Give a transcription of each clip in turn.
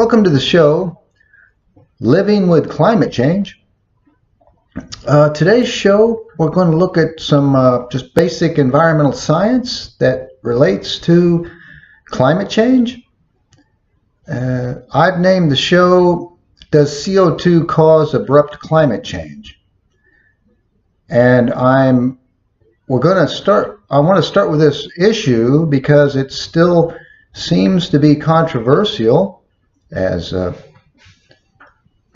Welcome to the show, Living with Climate Change. Today's show, we're going to look at some just basic environmental science that relates to climate change. I've named the show, Does CO2 Cause Abrupt Climate Change? And I want to start with this issue because it still seems to be controversial, as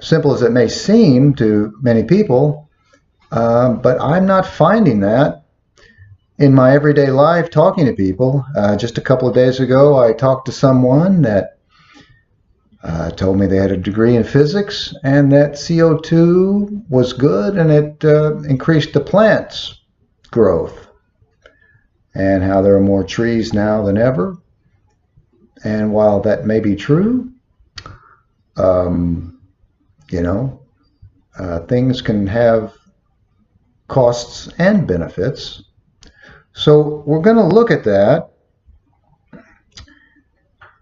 simple as it may seem to many people, but I'm not finding that in my everyday life talking to people. Just a couple of days ago, I talked to someone that told me they had a degree in physics and that CO2 was good and it increased the plant's growth, and how there are more trees now than ever. And while that may be true, things can have costs and benefits. So we're going to look at that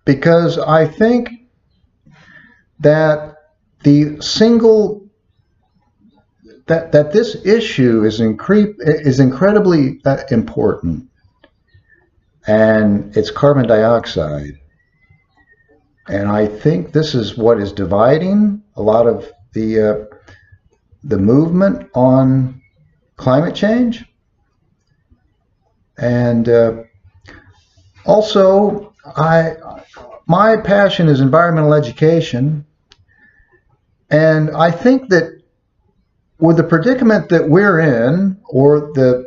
because I think that this issue is incredibly important, and it's carbon dioxide. And I think this is what is dividing a lot of the movement on climate change. And also, my passion is environmental education. And I think that with the predicament that we're in, or the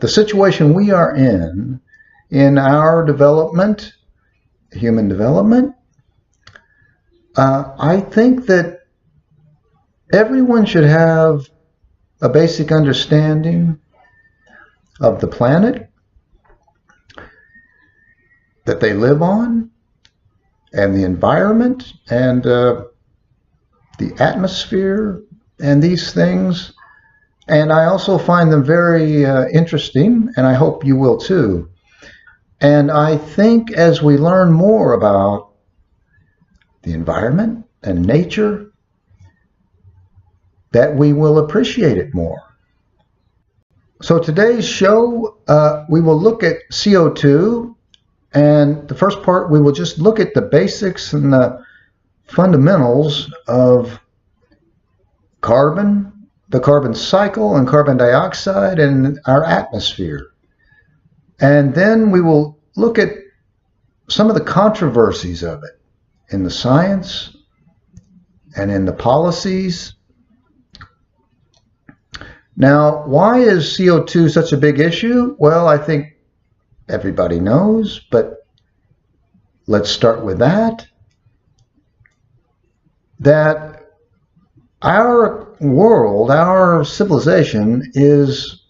situation we are in our development, human development, I think that everyone should have a basic understanding of the planet that they live on, and the environment, and the atmosphere, and these things. And I also find them very interesting, and I hope you will too. And I think as we learn more about the environment and nature, that we will appreciate it more. So today's show, we will look at CO2, and the first part we will just look at the basics and the fundamentals of carbon, the carbon cycle, and carbon dioxide, and our atmosphere. And then we will look at some of the controversies of it in the science and in the policies. Now, why is CO2 such a big issue? Well, I think everybody knows, but let's start with that our world, our civilization, is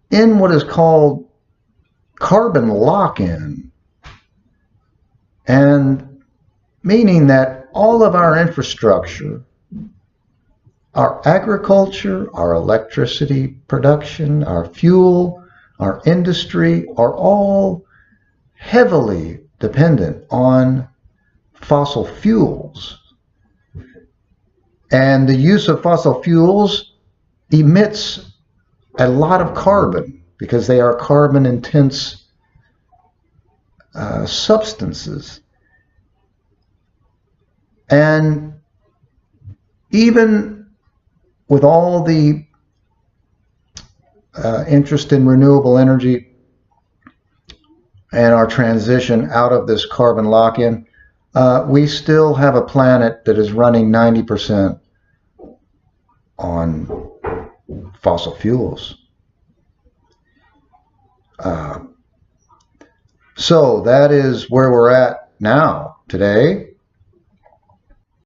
in what is called carbon lock-in, and meaning that all of our infrastructure, our agriculture, our electricity production, our fuel, our industry, are all heavily dependent on fossil fuels. And the use of fossil fuels emits a lot of carbon because they are carbon-intense substances. And even with all the interest in renewable energy and our transition out of this carbon lock-in, we still have a planet that is running 90% on fossil fuels. So that is where we're at now, today.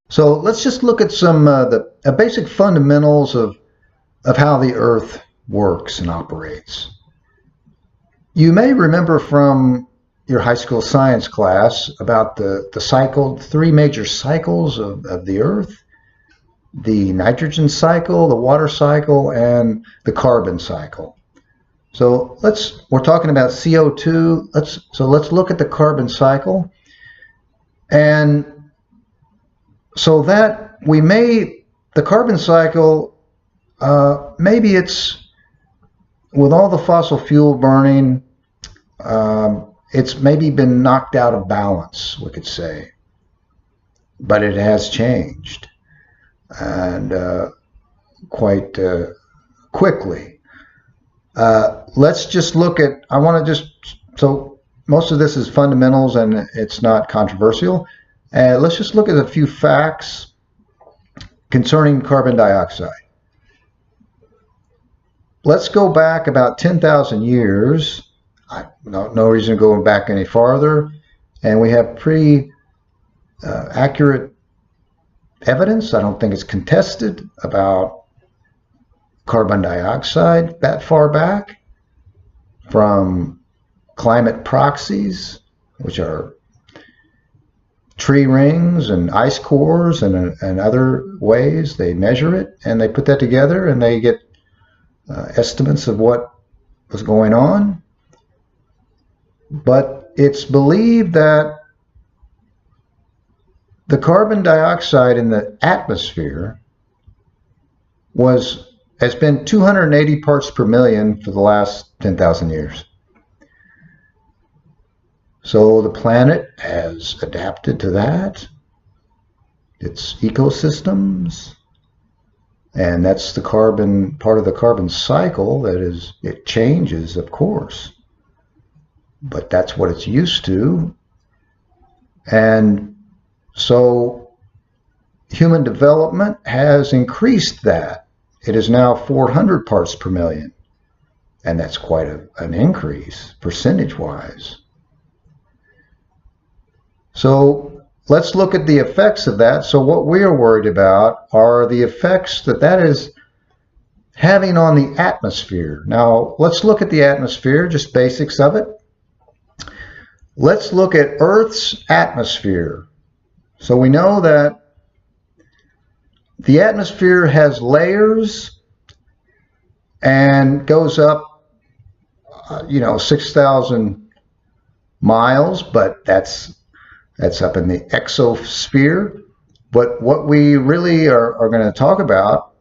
So let's just look at some the basic fundamentals of how the Earth works and operates. You may remember from your high school science class about the three major cycles of the Earth: the nitrogen cycle, the water cycle, and the carbon cycle. So we're talking about CO2. Let's look at the carbon cycle. And so that the carbon cycle, maybe it's, with all the fossil fuel burning, it's maybe been knocked out of balance, we could say. But it has changed, and quite quickly. Let's just look at, so most of this is fundamentals and it's not controversial. Let's just look at a few facts concerning carbon dioxide. Let's go back about 10,000 years. No reason to go back any farther. And we have pretty accurate evidence, I don't think it's contested, about carbon dioxide that far back, from climate proxies, which are tree rings and ice cores and other ways they measure it, and they put that together and they get estimates of what was going on. But it's believed that the carbon dioxide in the atmosphere has been 280 parts per million for the last 10,000 years. So the planet has adapted to that, its ecosystems, and that's the carbon, part of the carbon cycle. That is, it changes, of course, but that's what it's used to. And so human development has increased that. It is now 400 parts per million, and that's quite an increase percentage-wise. So let's look at the effects of that. So what we are worried about are the effects that is having on the atmosphere. Now, let's look at the atmosphere, just basics of it. Let's look at Earth's atmosphere. So we know that the atmosphere has layers and goes up, 6,000 miles, but that's up in the exosphere. But what we really are going to talk about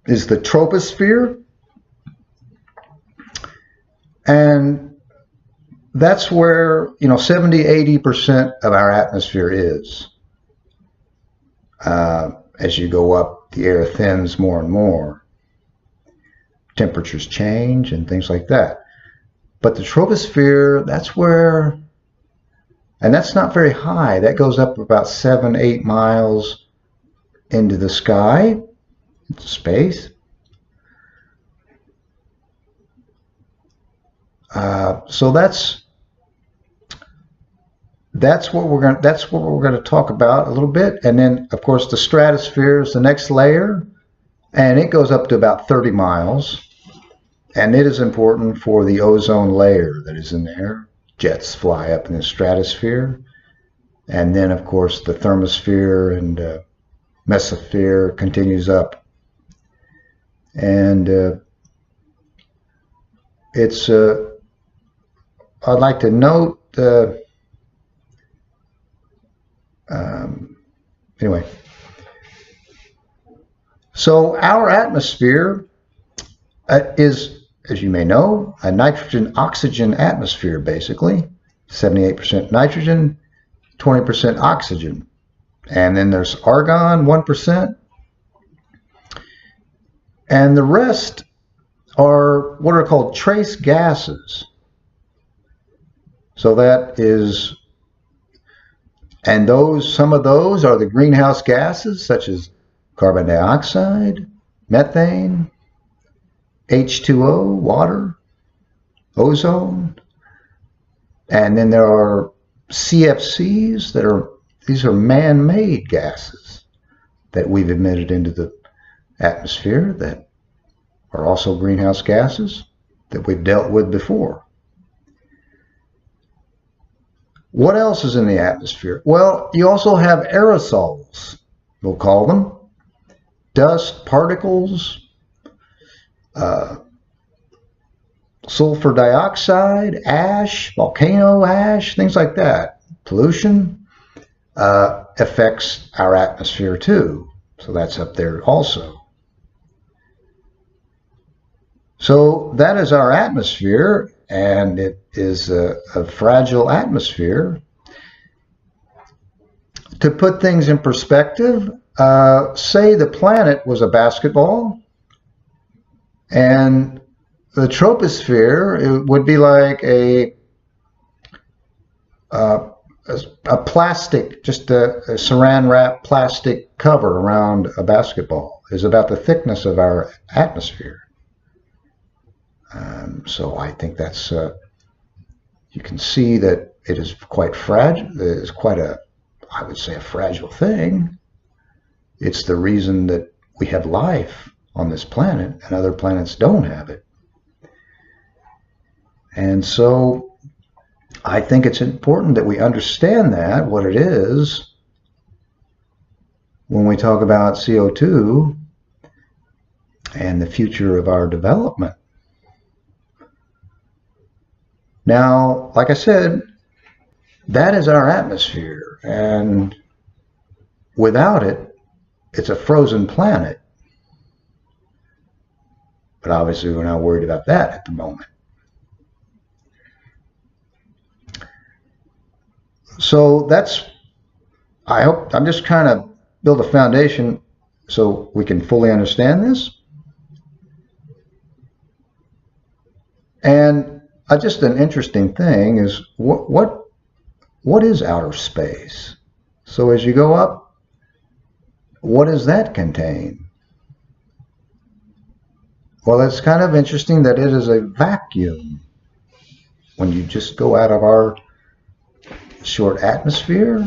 is the troposphere. And that's where, 70–80% of our atmosphere is. As you go up, the air thins more and more. Temperatures change and things like that. But the troposphere, that's where, and that's not very high. That goes up about 7–8 miles into the sky, into space. So that's what we're going to talk about a little bit. And then, of course, the stratosphere is the next layer, and it goes up to about 30 miles. And it is important for the ozone layer that is in there. Jets fly up in the stratosphere. And then, of course, the thermosphere and mesosphere continues up. And I'd like to note, anyway, so our atmosphere is, as you may know, a nitrogen-oxygen atmosphere, basically. 78% nitrogen, 20% oxygen. And then there's argon, 1%. And the rest are what are called trace gases. So that is, and some of those are the greenhouse gases, such as carbon dioxide, methane, H2O, water, ozone. And then there are CFCs these are man-made gases that we've emitted into the atmosphere that are also greenhouse gases that we've dealt with before. What else is in the atmosphere? Well, you also have aerosols, we'll call them. Dust, particles, sulfur dioxide, ash, volcano ash, things like that. Pollution affects our atmosphere too. So that's up there also. So that is our atmosphere, and it is a fragile atmosphere. To put things in perspective, say the planet was a basketball, and the troposphere, it would be like a plastic, just a saran wrap plastic cover around a basketball, is about the thickness of our atmosphere. So I think that's, you can see that it is quite fragile. It is quite I would say, a fragile thing. It's the reason that we have life on this planet and other planets don't have it. And so I think it's important that we understand that, what it is, when we talk about CO2 and the future of our development. Now, like I said, that is our atmosphere, and without it, it's a frozen planet. But obviously, we're not worried about that at the moment. So that's, I hope, I'm just trying to build a foundation so we can fully understand this. And just an interesting thing is what is outer space? So as you go up, what does that contain? Well, it's kind of interesting that it is a vacuum. When you just go out of our short atmosphere,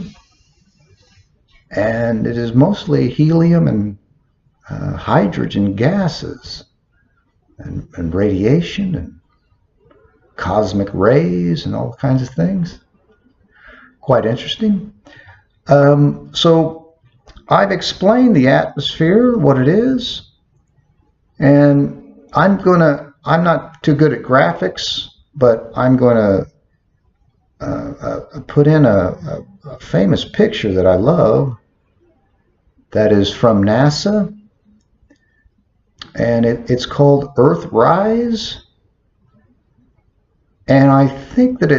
and it is mostly helium and hydrogen gases and radiation and cosmic rays and all kinds of things. Quite interesting. So I've explained the atmosphere, what it is, and I'm not too good at graphics, but I'm going to put in a famous picture that I love that is from NASA, and it's called Earthrise. And I think that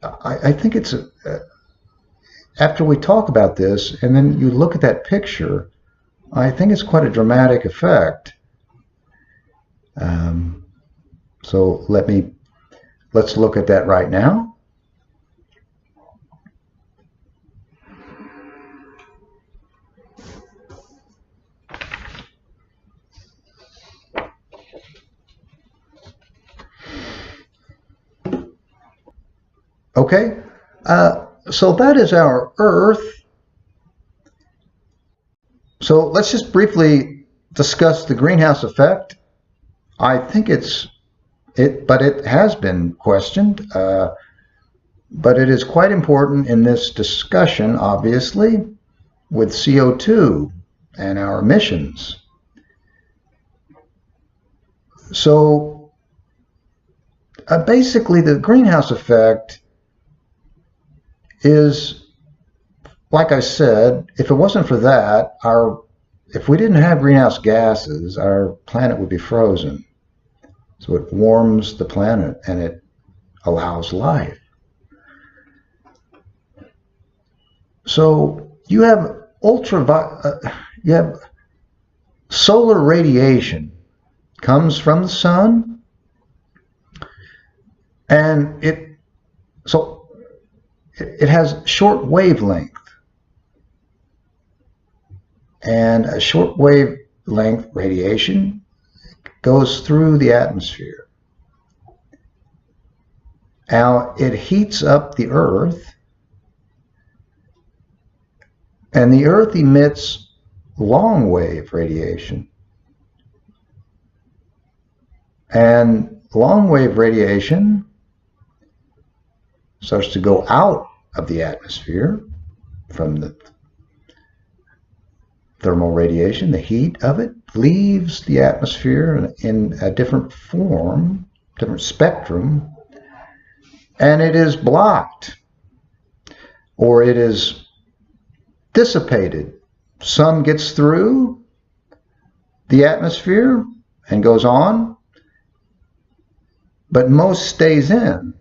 I think it's after we talk about this, and then you look at that picture, I think it's quite a dramatic effect. So let's look at that right now. Okay, so that is our Earth. So let's just briefly discuss the greenhouse effect. I think but it has been questioned, but it is quite important in this discussion, obviously, with CO2 and our emissions. So basically, the greenhouse effect is, like I said, if it wasn't for that, if we didn't have greenhouse gases, our planet would be frozen. So it warms the planet and it allows life. So you have solar radiation comes from the sun, and it has short wavelength, and a short wavelength radiation goes through the atmosphere. Now it heats up the Earth, and the Earth emits long wave radiation. And long wave radiation starts to go out of the atmosphere from thermal radiation, the heat of it, leaves the atmosphere in a different form, different spectrum, and it is blocked or it is dissipated. Some gets through the atmosphere and goes on, but most stays in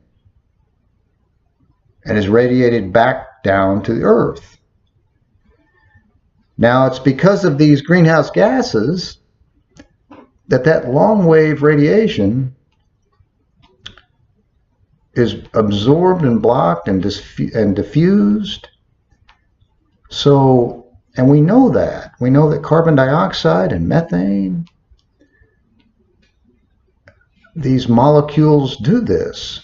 and is radiated back down to the earth. Now, it's because of these greenhouse gases that long wave radiation is absorbed and blocked and diffused. So, and we know that. We know that carbon dioxide and methane, these molecules do this.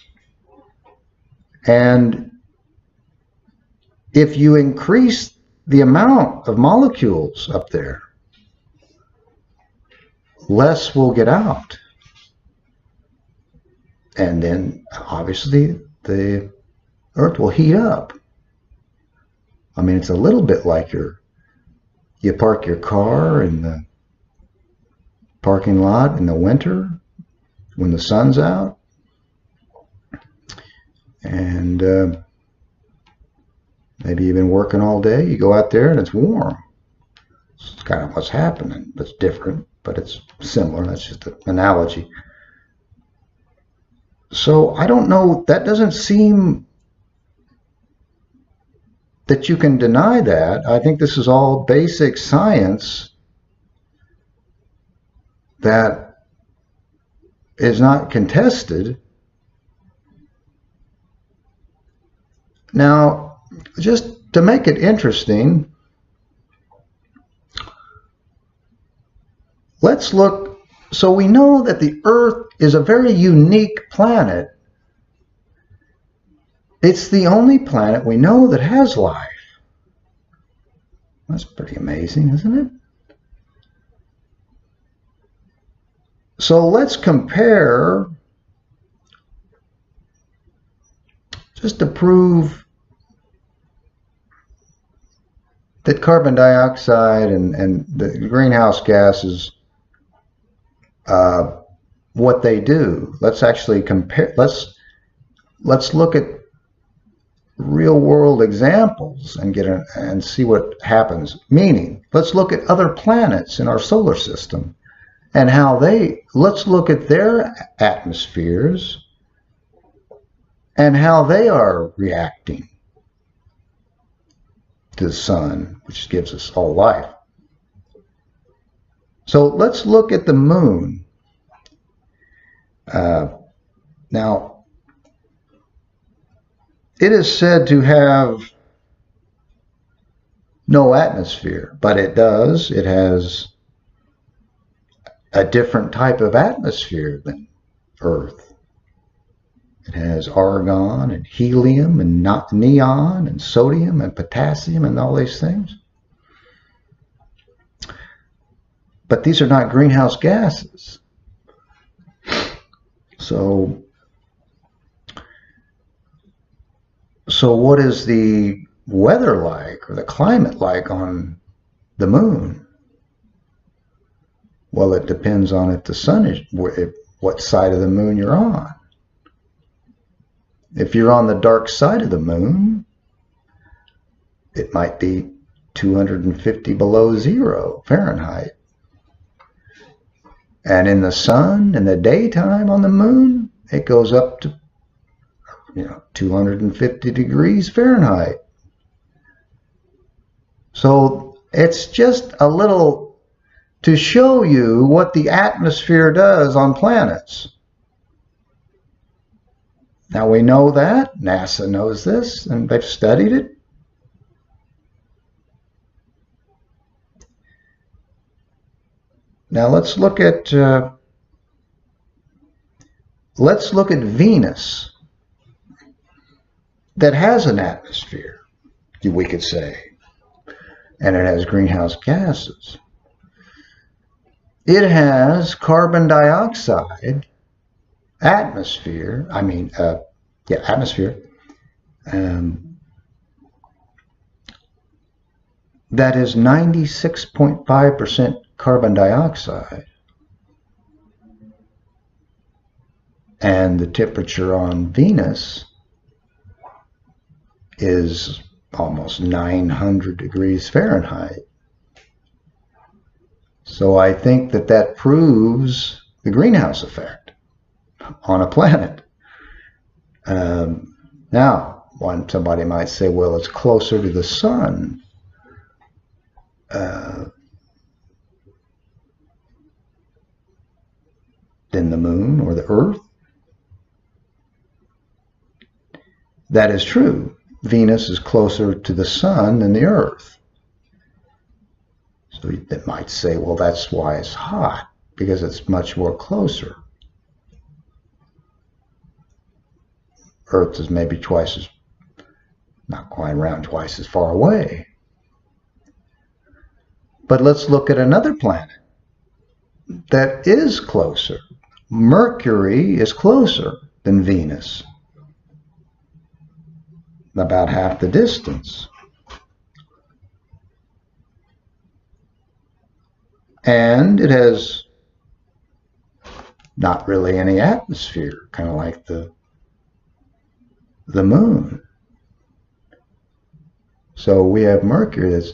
And if you increase the amount of molecules up there, less will get out. And then obviously the earth will heat up. I mean, it's a little bit like you park your car in the parking lot in the winter when the sun's out, and maybe you've been working all day, you go out there and it's warm. It's kind of what's happening. It's different, but it's similar. That's just an analogy. So I don't know, that doesn't seem that you can deny that. I think this is all basic science that is not contested. Now, just to make it interesting, let's look. So we know that the Earth is a very unique planet. It's the only planet we know that has life. That's pretty amazing, isn't it? So let's compare, just to prove that carbon dioxide and the greenhouse gases, what they do. Let's actually compare. Let's look at real world examples and see what happens. Meaning, let's look at other planets in our solar system and how let's look at their atmospheres and how they are reacting to the sun, which gives us all life. So let's look at the moon. Now, it is said to have no atmosphere, but it does. It has a different type of atmosphere than Earth. It has argon and helium and neon and sodium and potassium and all these things. But these are not greenhouse gases. So what is the weather like or the climate like on the moon? Well, it depends on if the sun is, what side of the moon you're on. If you're on the dark side of the moon, it might be 250 below zero Fahrenheit. And in the sun, in the daytime on the moon, it goes up to 250 degrees Fahrenheit. So it's just a little to show you what the atmosphere does on planets. Now we know that. NASA knows this, and they've studied it. Now let's look at Venus, that has an atmosphere, we could say, and it has greenhouse gases. It has carbon dioxide atmosphere. Atmosphere. that is 96.5% carbon dioxide. And the temperature on Venus is almost 900 degrees Fahrenheit. So I think that that proves the greenhouse effect on a planet. Now, somebody might say, well, it's closer to the sun. Than the moon or the earth. That is true. Venus is closer to the sun than the earth. So they might say, well, that's why it's hot, because it's much more closer. Earth is maybe twice as, not quite around twice as far away. But let's look at another planet that is closer. Mercury is closer than Venus, about half the distance. And it has not really any atmosphere, kind of like the moon. So we have Mercury that's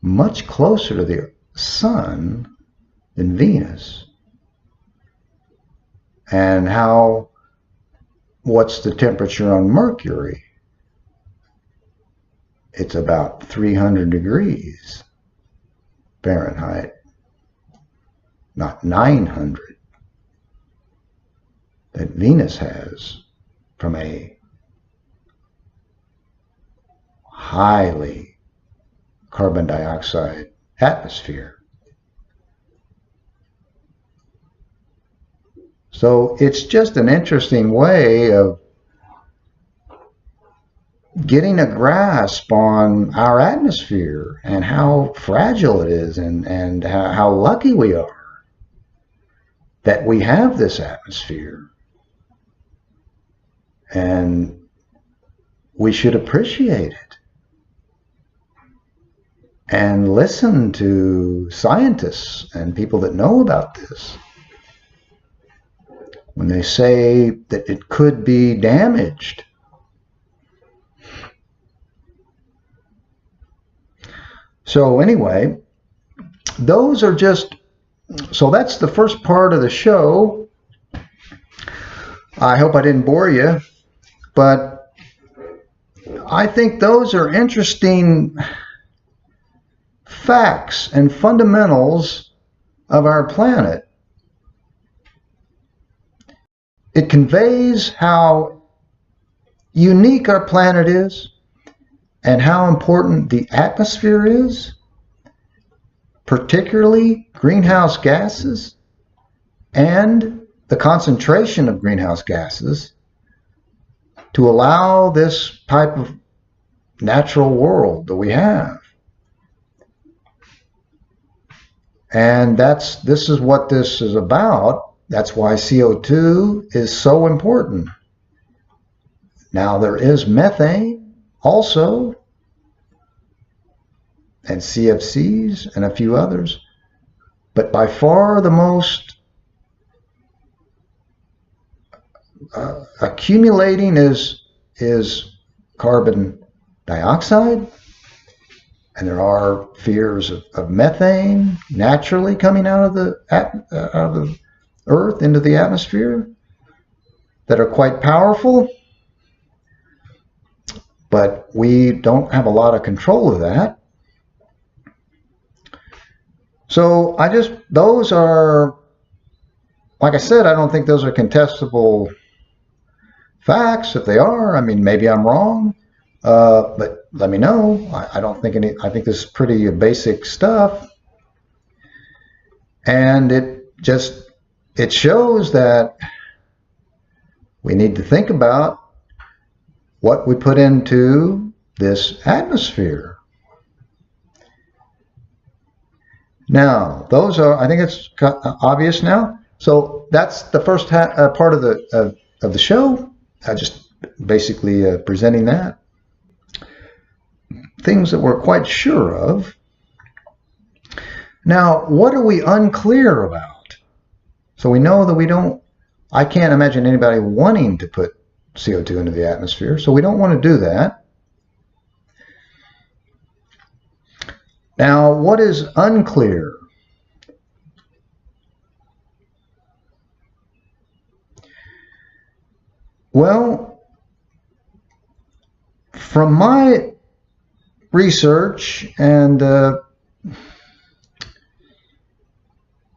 much closer to the sun than Venus. And what's the temperature on Mercury? It's about 300 degrees Fahrenheit, not 900 that Venus has from a highly carbon dioxide atmosphere. So it's just an interesting way of getting a grasp on our atmosphere and how fragile it is, and how lucky we are that we have this atmosphere. And we should appreciate it and listen to scientists and people that know about this when they say that it could be damaged. So anyway, those are just, so that's the first part of the show. I hope I didn't bore you, but I think those are interesting facts and fundamentals of our planet. It conveys how unique our planet is and how important the atmosphere is, particularly greenhouse gases and the concentration of greenhouse gases to allow this type of natural world that we have. And this is what this is about. That's why CO2 is so important. Now there is methane also, and CFCs and a few others, but by far the most accumulating is carbon dioxide, and there are fears of methane naturally coming out of the Earth into the atmosphere that are quite powerful, but we don't have a lot of control of that. So those are, like I said, I don't think those are contestable facts. If they are, I mean, maybe I'm wrong, but let me know. I don't think I think this is pretty basic stuff, and it shows that we need to think about what we put into this atmosphere. Now, those are, I think it's obvious now. So that's the first part of the show. Just basically presenting that. Things that we're quite sure of. Now, what are we unclear about? So we know that I can't imagine anybody wanting to put CO2 into the atmosphere, so we don't want to do that. Now, what is unclear? Well, from my research and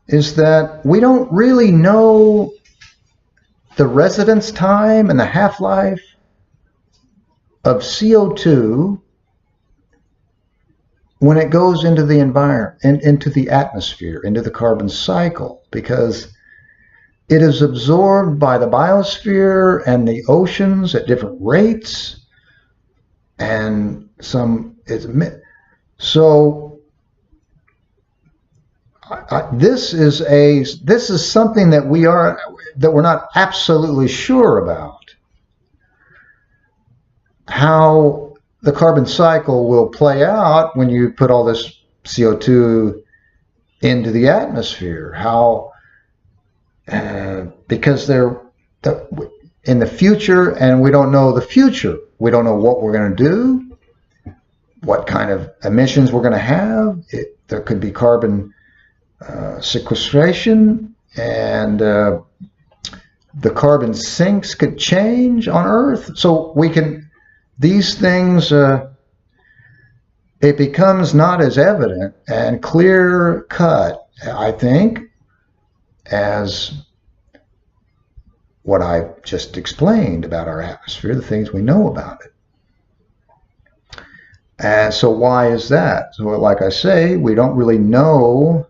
is that we don't really know the residence time and the half-life of CO2 when it goes into the environment, into the atmosphere, into the carbon cycle, because it is absorbed by the biosphere and the oceans at different rates, and this is something that we're not absolutely sure about how the carbon cycle will play out when you put all this CO2 into the atmosphere. Because in the future, and we don't know the future. We don't know what we're going to do, what kind of emissions we're going to have. There could be carbon sequestration, and the carbon sinks could change on Earth. So these things, it becomes not as evident and clear cut, I think, as what I just explained about our atmosphere, the things we know about it. And so why is that? So like I say, we don't really know.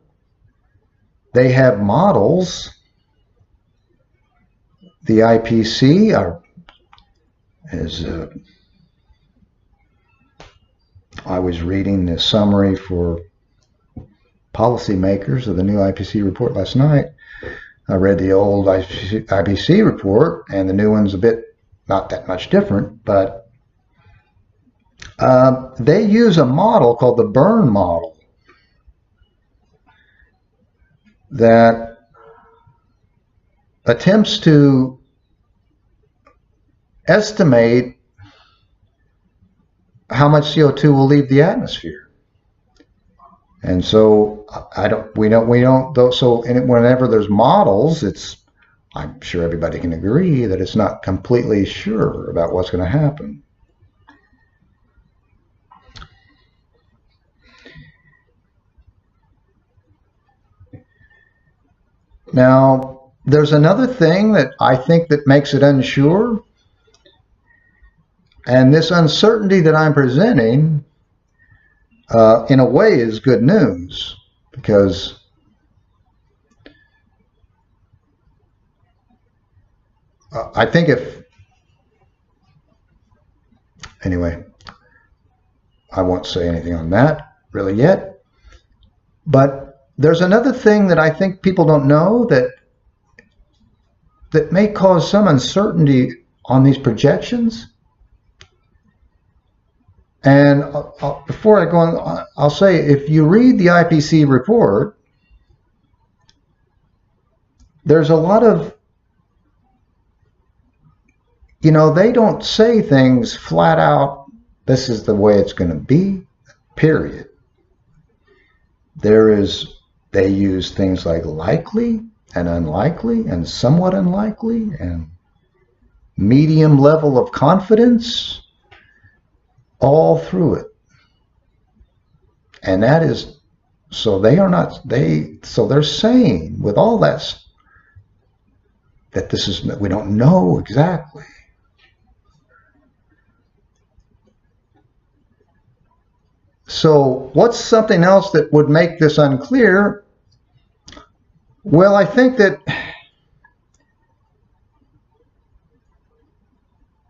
They have models. The IPC I was reading the summary for policymakers of the new IPC report last night. I read the old IPC report, and the new one's not that much different, but they use a model called the burn model that attempts to estimate how much CO2 will leave the atmosphere. And so whenever there's models, I'm sure everybody can agree that it's not completely sure about what's going to happen. Now, there's another thing that I think that makes it unsure. And this uncertainty that I'm presenting, in a way, is good news, because I think anyway, I won't say anything on that really yet, but there's another thing that I think people don't know that may cause some uncertainty on these projections. And before I go on, I'll say, if you read the IPC report, there's a lot of, they don't say things flat out, this is the way it's going to be, period. They use things like likely and unlikely and somewhat unlikely and medium level of confidence all through it. And that is, so they're saying with all that we don't know exactly. So what's something else that would make this unclear? Well, I think that,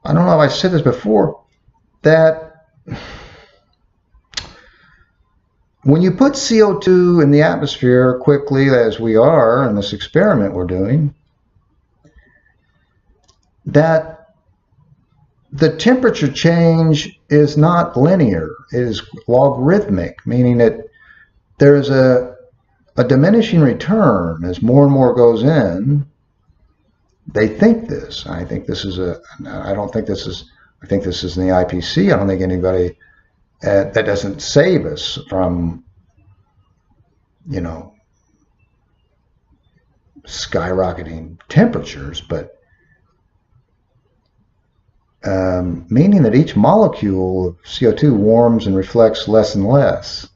I don't know if I said this before, that when you put CO2 in the atmosphere quickly, as we are in this experiment we're doing, that the temperature change is not linear, it is logarithmic, meaning that there's a a diminishing return as more and more goes in. They think this. I think this is I don't think this is, I think this is in the IPC. I don't think anybody, that doesn't save us from, you know, skyrocketing temperatures, but meaning that each molecule of CO2 warms and reflects less and less.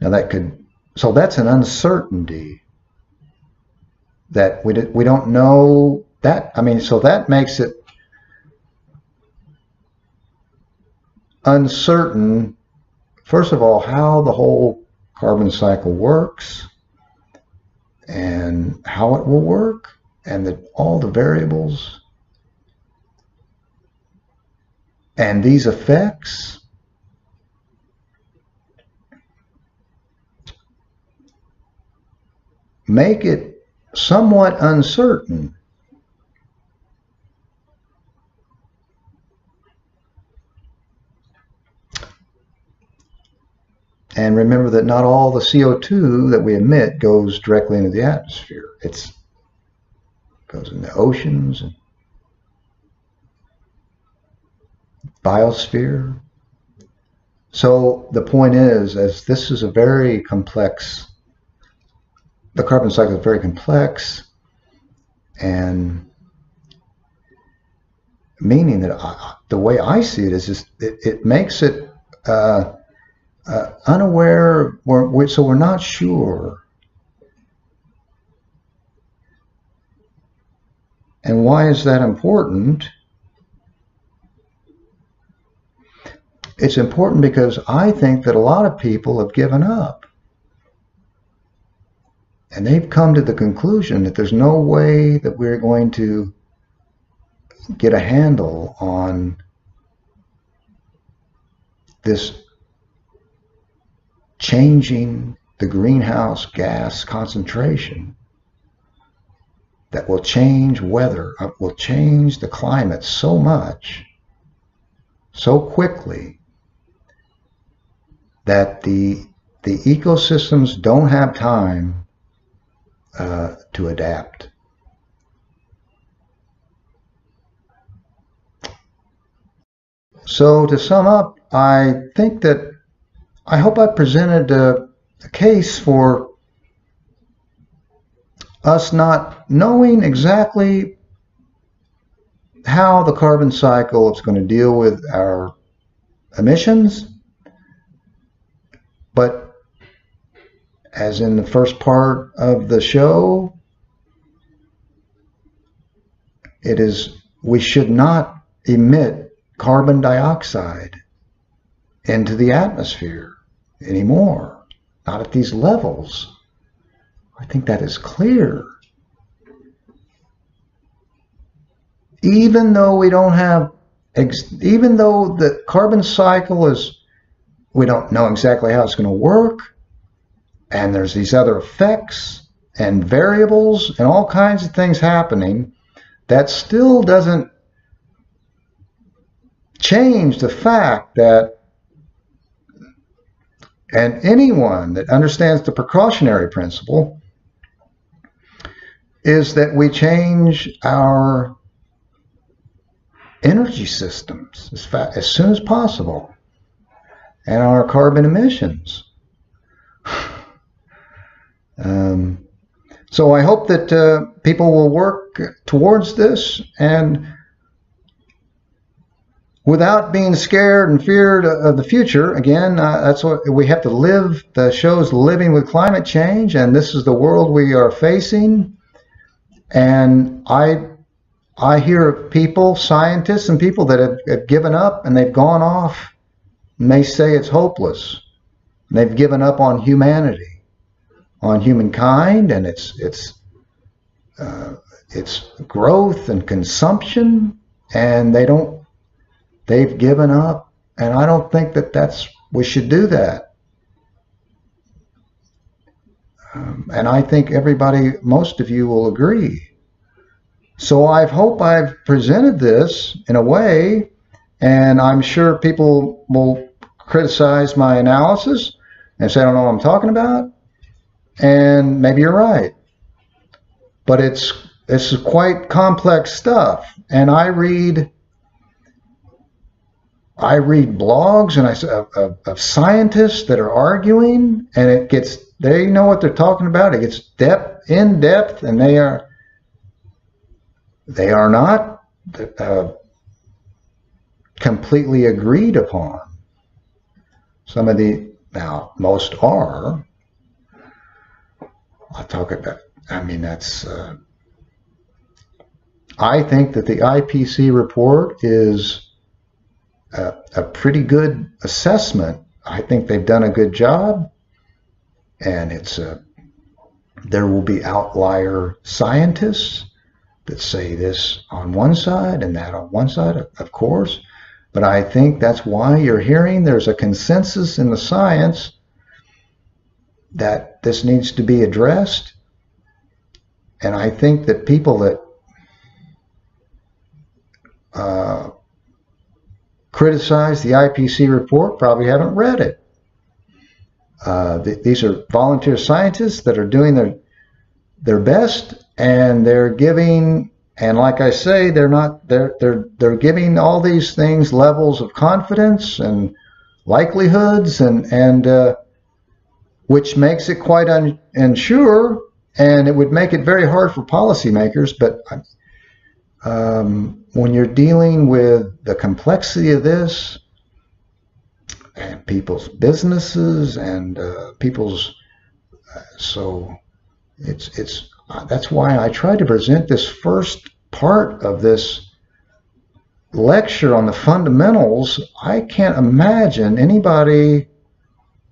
Now that could, so that's an uncertainty that we don't know that. I mean, so that makes it uncertain, first of all, how the whole carbon cycle works and how it will work, and all the variables and these effects. Make it somewhat uncertain. And remember that not all the CO2 that we emit goes directly into the atmosphere. It goes in the oceans and biosphere. So the point is, as this is a very complex, the carbon cycle is very complex, and meaning that the way I see it is just, it makes it unaware, so we're not sure. And why is that important? It's important because I think that a lot of people have given up. And they've come to the conclusion that there's no way that we're going to get a handle on this changing the greenhouse gas concentration that will change weather, will change the climate so much, so quickly, that the ecosystems don't have time to adapt. So to sum up, I think that I hope I presented a case for us not knowing exactly how the carbon cycle is going to deal with our emissions, but as in the first part of the show, it is, we should not emit carbon dioxide into the atmosphere anymore, not at these levels. I think that is clear. Even though we don't have, even though the carbon cycle is, we don't know exactly how it's going to work, and there's these other effects and variables and all kinds of things happening, that still doesn't change the fact that, and anyone that understands the precautionary principle, is that we change our energy systems as soon as possible, and our carbon emissions. So I hope that people will work towards this, and without being scared and feared of the future. Again, that's what we have to live. The show's Living with Climate Change, and this is the world we are facing. And I hear people, scientists and people that have given up, and they've gone off, and they say it's hopeless. And they've given up on humanity, on humankind, and its growth and consumption, and they've given up, and I don't think that we should do that. And I think most of you will agree. So I hope I've presented this in a way, and I'm sure people will criticize my analysis, and say I don't know what I'm talking about, and maybe you're right. But it's quite complex stuff, and I read blogs and of scientists that are arguing, and they know what they're talking about. It gets in depth, and they are not completely agreed upon. Now most are. I'll talk about. I mean, that's. I think that the IPC report is a pretty good assessment. I think they've done a good job, and there will be outlier scientists that say this on one side and that on one side, of course, but I think that's why you're hearing there's a consensus in the science that this needs to be addressed. And I think that people that criticize the IPC report probably haven't read it. These are volunteer scientists that are doing their best, and they're giving, and like I say, they're giving all these things levels of confidence and likelihoods, and which makes it quite unsure, and it would make it very hard for policymakers. But when you're dealing with the complexity of this, and people's businesses and so that's why I try to present this first part of this lecture on the fundamentals. I can't imagine anybody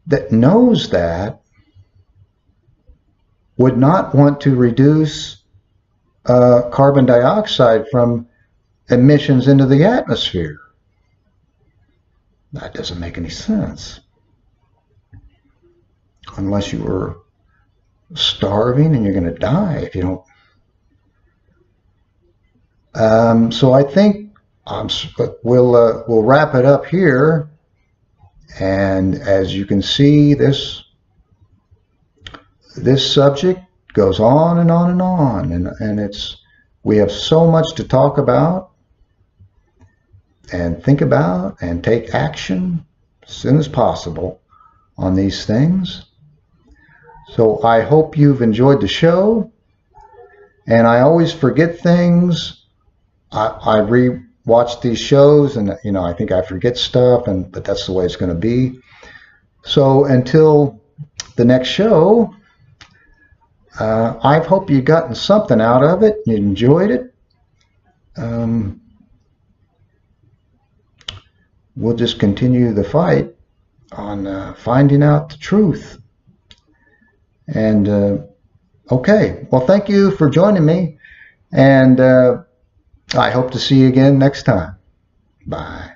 that knows that would not want to reduce carbon dioxide from emissions into the atmosphere. That doesn't make any sense. Unless you were starving and you're going to die if you don't. So I think we'll wrap it up here. And as you can see, this subject goes on and on and on, and we have so much to talk about and think about and take action as soon as possible on these things. So I hope you've enjoyed the show, and I always forget things. I re-watch these shows, and I think I forget stuff, but that's the way it's going to be. So until the next show, I hope you've gotten something out of it. You enjoyed it. We'll just continue the fight on finding out the truth. And okay, well, thank you for joining me, and I hope to see you again next time. Bye.